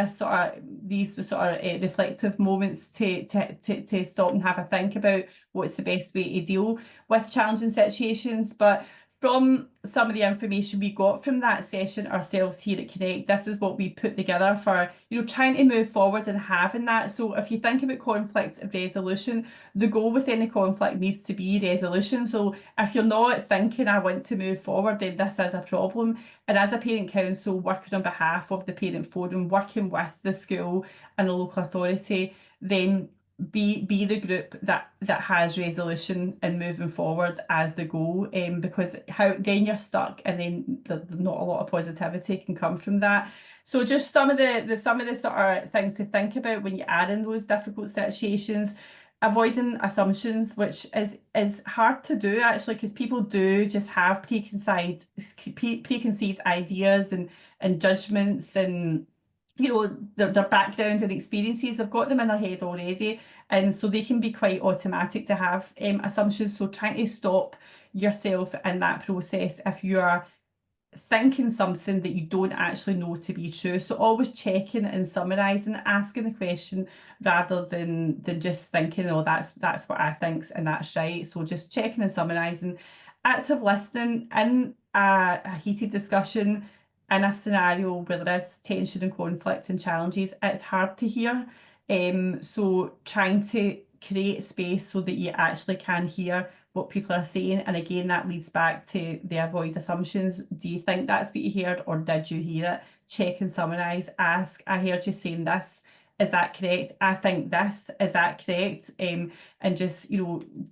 these sort of reflective moments to stop and have a think about what's the best way to deal with challenging situations. But from some of the information we got from that session ourselves here at Connect, this is what we put together for, trying to move forward and having that. So if you think about conflict resolution, the goal with any conflict needs to be resolution. So if you're not thinking, I want to move forward, then this is a problem. And as a parent council, working on behalf of the parent forum, working with the school and the local authority, then be the group that has resolution and moving forward as the goal, because then you're stuck, and then not a lot of positivity can come from that. So just some of the sort of things to think about when you are in those difficult situations. Avoiding assumptions, which is hard to do actually, because people do just have preconceived ideas and judgments, and their background and experiences, they've got them in their head already, and so they can be quite automatic to have assumptions. So trying to stop yourself in that process if you are thinking something that you don't actually know to be true. So always checking and summarising, asking the question rather than just thinking, oh, that's what I think and that's right. So just checking and summarising. Active listening in a heated discussion, in a scenario where there is tension and conflict and challenges, it's hard to hear. So trying to create space so that you actually can hear what people are saying. And again, that leads back to the avoid assumptions. Do you think that's what you heard, or did you hear it? Check and summarise. Ask, I heard you saying this. Is that correct? I think this. Is that correct? And just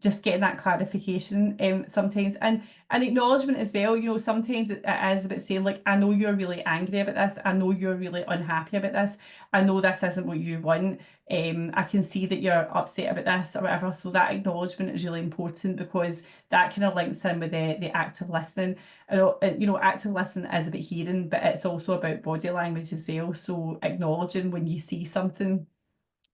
just getting that clarification sometimes, and acknowledgement as well. Sometimes it is about saying, like, I know you're really angry about this. I know you're really unhappy about this. I know this isn't what you want. I can see that you're upset about this or whatever. So that acknowledgement is really important, because that kind of links in with the active listening. Active listening is about hearing, but it's also about body language as well. So acknowledging when you see something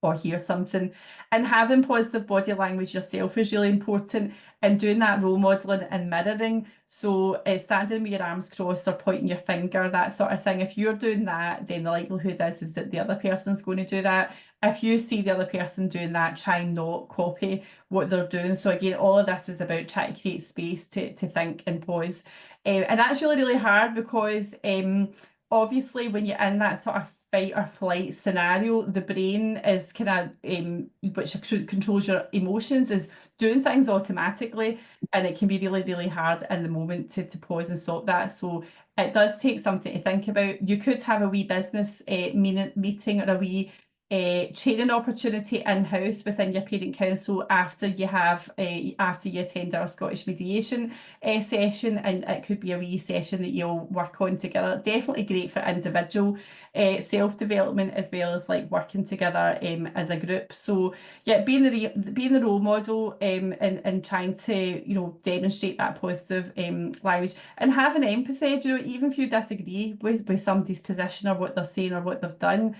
or hear something, and having positive body language yourself is really important, and doing that role modeling and mirroring. So standing with your arms crossed or pointing your finger, that sort of thing. If you're doing that, then the likelihood is that the other person's going to do that. If you see the other person doing that, try and not copy what they're doing. So again, all of this is about trying to create space to think and pause. And that's really, really hard, because obviously when you're in that sort of fight or flight scenario, the brain is kind of which controls your emotions, is doing things automatically, and it can be really, really hard in the moment to pause and stop that. So it does take something to think about. You could have a wee business meeting, or a wee training opportunity in-house within your parent council after you attend our Scottish mediation session, and it could be a wee session that you'll work on together. Definitely great for individual self-development, as well as like working together as a group. So yeah, being the role model, and trying to demonstrate that positive language, and having empathy. Even if you disagree with somebody's position or what they're saying or what they've done,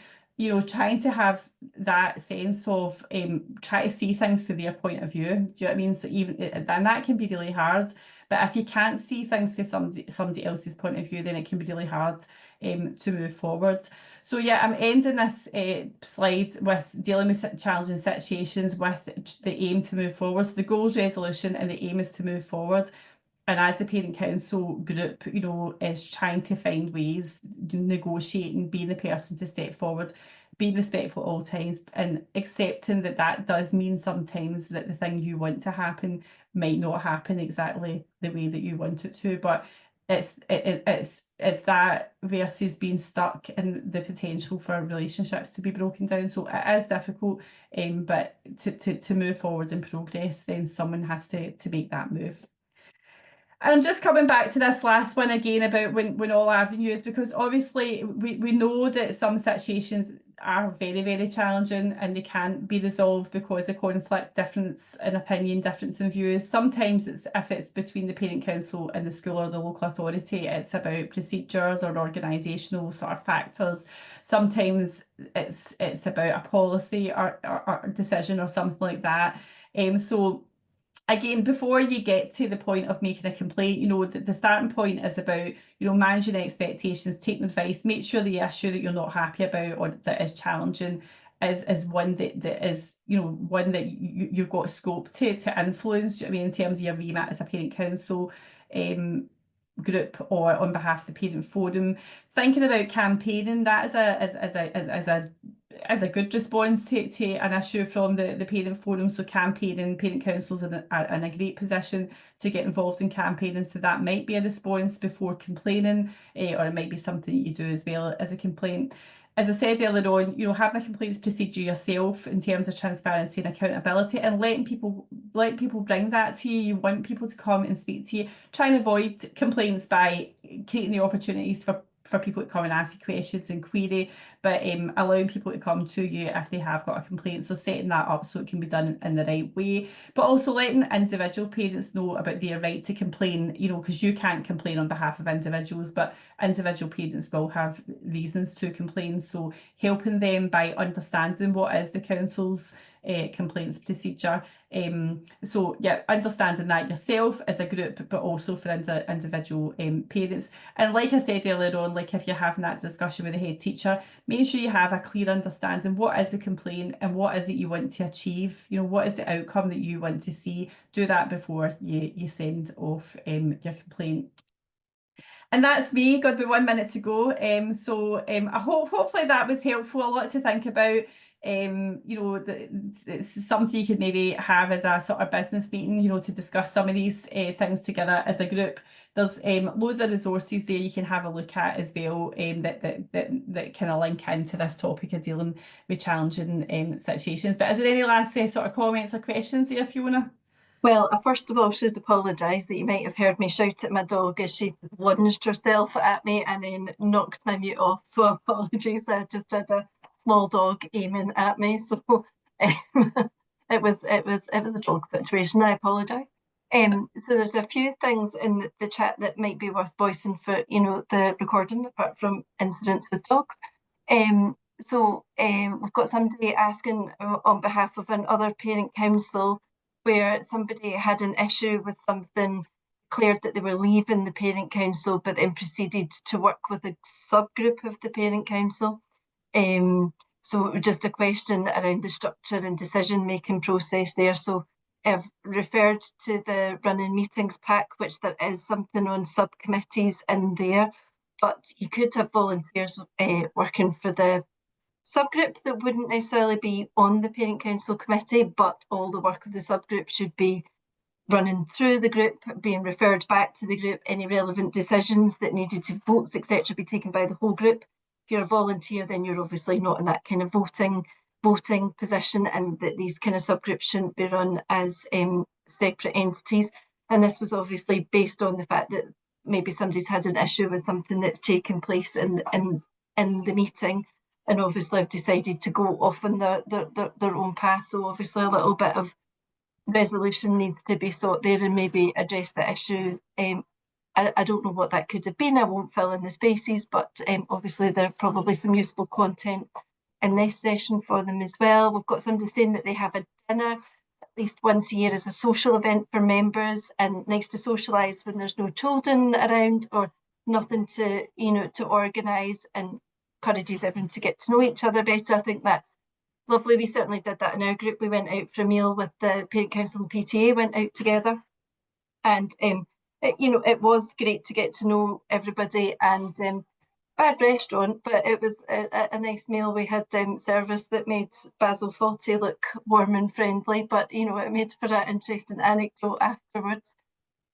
trying to have that sense of try to see things from their point of view. Do you know what I mean? So even and that can be really hard. But if you can't see things from somebody else's point of view, then it can be really hard to move forward. So yeah, I'm ending this slide with dealing with challenging situations with the aim to move forward. So the goals resolution, and the aim is to move forward. And as the parent council group, is trying to find ways, negotiating, being the person to step forward, being respectful at all times, and accepting that does mean sometimes that the thing you want to happen might not happen exactly the way that you want it to. But it's that versus being stuck and the potential for relationships to be broken down. So it is difficult, but to move forward and progress, then someone has to make that move. And I'm just coming back to this last one again about when all avenues, because obviously we know that some situations are very, very challenging, and they can't be resolved because of conflict, difference in opinion, difference in views. Sometimes if it's between the parent council and the school or the local authority, it's about procedures or organisational sort of factors. Sometimes it's about a policy or decision or something like that. So again, before you get to the point of making a complaint, you know, the starting point is about, you know, managing expectations, taking advice, make sure the issue that you're not happy about or that is challenging is one that is, you know, one that you've got scope to influence. I mean, in terms of your remit as a parent council group or on behalf of the parent forum, thinking about campaigning, that is a good response to an issue from the parent forum. So campaigning, parent councils are in a great position to get involved in campaigning. So that might be a response before complaining, or it might be something that you do as well as a complaint. As I said earlier on, you know, having a complaints procedure yourself in terms of transparency and accountability, and letting people bring that to you. You want people to come and speak to you. Try and avoid complaints by creating the opportunities for people to come and ask you questions and query, but allowing people to come to you if they have got a complaint. So setting that up so it can be done in the right way, but also letting individual parents know about their right to complain, you know, because you can't complain on behalf of individuals, but individual parents will have reasons to complain. So helping them by understanding what is the council's complaints procedure. So yeah, understanding that yourself as a group, but also for individual parents. And like I said earlier on, like if you're having that discussion with the head teacher, make sure you have a clear understanding what is the complaint and what is it you want to achieve. You know, what is the outcome that you want to see. Do that before you send off your complaint. And that's me. Got about 1 minute to go. I hopefully that was helpful. A lot to think about. You know, it's something you could maybe have as a sort of business meeting, you know, to discuss some of these things together as a group. There's loads of resources there you can have a look at as well, that kind of link into this topic of dealing with challenging situations. But is there any last sort of comments or questions there, Fiona?
Well, I first of all should apologise that you might have heard me shout at my dog as she lunged herself at me and then knocked my mute off. So apologies, I just had a small dog aiming at me. So it was a dog situation. I apologise. So there's a few things in the chat that might be worth voicing for, you know, the recording, apart from incidents with dogs. We've got somebody asking on behalf of another parent council where somebody had an issue with something, declared that they were leaving the parent council, but then proceeded to work with a subgroup of the parent council. So just a question around the structure and decision-making process there. So I've referred to the running meetings pack, which there is something on subcommittees in there, but you could have volunteers working for the subgroup that wouldn't necessarily be on the parent council committee, but all the work of the subgroup should be running through the group, being referred back to the group, any relevant decisions that needed to votes, etc., be taken by the whole group. If you're a volunteer, then you're obviously not in that kind of voting position, and that these kind of subgroups shouldn't be run as separate entities. And this was obviously based on the fact that maybe somebody's had an issue with something that's taken place in the meeting, and obviously have decided to go off on their own path. So obviously a little bit of resolution needs to be sought there and maybe address the issue. I don't know what that could have been. I won't fill in the spaces, but obviously there are probably some useful content in this session for them as well. We've got somebody saying that they have a dinner at least once a year as a social event for members, and nice to socialise when there's no children around or nothing to, you know, to organise, and encourages everyone to get to know each other better. I think that's lovely. We certainly did that in our group. We went out for a meal with the parent council and PTA, went out together, and it was great to get to know everybody. And bad restaurant, but it was a nice meal. We had service that made Basil Fawlty look warm and friendly, but you know, it made for an interesting anecdote afterwards.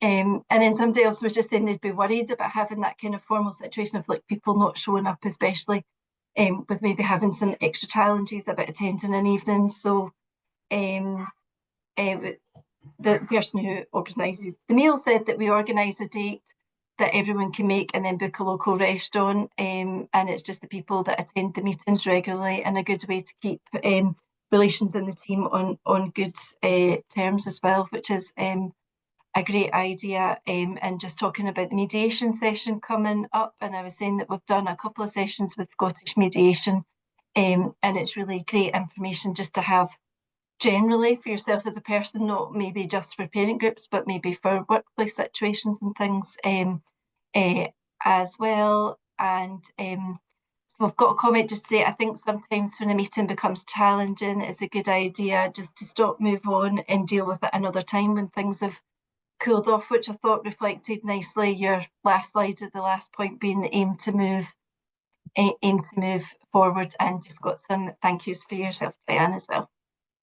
And then somebody else was just saying they'd be worried about having that kind of formal situation of like people not showing up, especially with maybe having some extra challenges about attending an evening. So the person who organises the meal said that we organise a date that everyone can make and then book a local restaurant. And it's just the people that attend the meetings regularly, and a good way to keep relations in the team on good terms as well, which is a great idea. And just talking about the mediation session coming up, and I was saying that we've done a couple of sessions with Scottish mediation, and it's really great information just to have generally for yourself as a person, not maybe just for parent groups, but maybe for workplace situations and things as well. And so I've got a comment just to say, I think sometimes when a meeting becomes challenging, it's a good idea just to stop, move on, and deal with it another time when things have cooled off, which I thought reflected nicely your last slide at the last point being aim to move forward, and just got some thank yous for yourself, Diane, as well.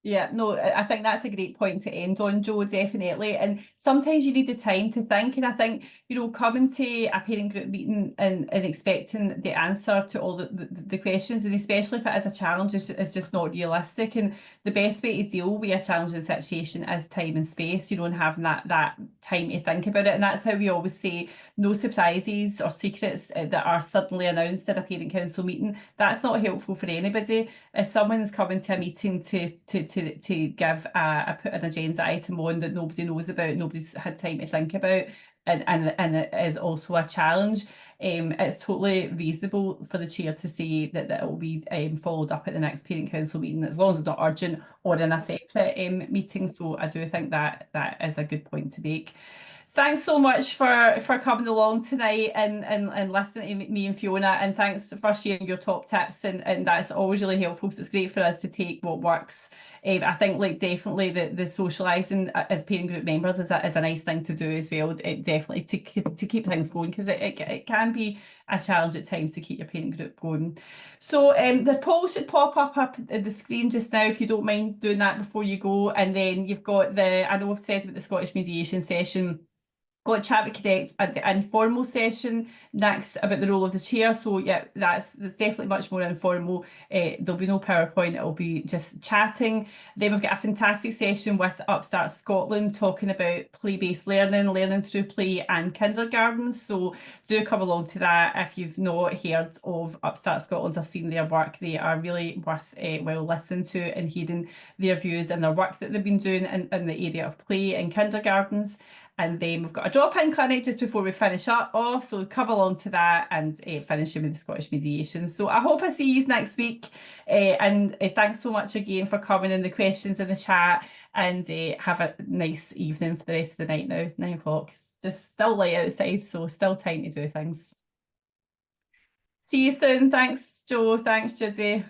Yeah, no, I think that's a great point to end on, Jo, definitely. And sometimes you need the time to think. And I think, coming to a parent group meeting and expecting the answer to all the questions, and especially if it is a challenge, is just not realistic. And the best way to deal with a challenging situation is time and space, and having that time to think about it. And that's how we always say no surprises or secrets that are suddenly announced at a parent council meeting. That's not helpful for anybody. If someone's coming to a meeting to give put an agenda item on that nobody knows about, nobody's had time to think about, and it is also a challenge, it's totally reasonable for the chair to say that it will be followed up at the next parent council meeting, as long as it's not urgent or in a separate meeting. So I do think that is a good point to make. Thanks so much for coming along tonight and listening to me and Fiona, and thanks for sharing your top tips, and that's always really helpful because it's great for us to take what works. I think definitely the socialising as parent group members is a nice thing to do as well, definitely to keep things going, because it can be a challenge at times to keep your parent group going. So the poll should pop up the screen just now if you don't mind doing that before you go, and then you've got I know I've said about the Scottish mediation session. Got Chat with Connect at the informal session next about the role of the chair. So yeah, that's definitely much more informal. There'll be no PowerPoint, it'll be just chatting. Then we've got a fantastic session with Upstart Scotland talking about play-based learning through play and kindergartens. So do come along to that if you've not heard of Upstart Scotland or seen their work. They are really worth well listening to and hearing their views and their work that they've been doing in the area of play in kindergartens. And then we've got a drop-in clinic just before we finish up off. So come along to that and finishing with the Scottish mediation. So I hope I see you next week. And thanks so much again for coming and the questions in the chat. And have a nice evening for the rest of the night now. 9 o'clock. It's just still light outside, so still time to do things. See you soon. Thanks, Jo. Thanks, Judy.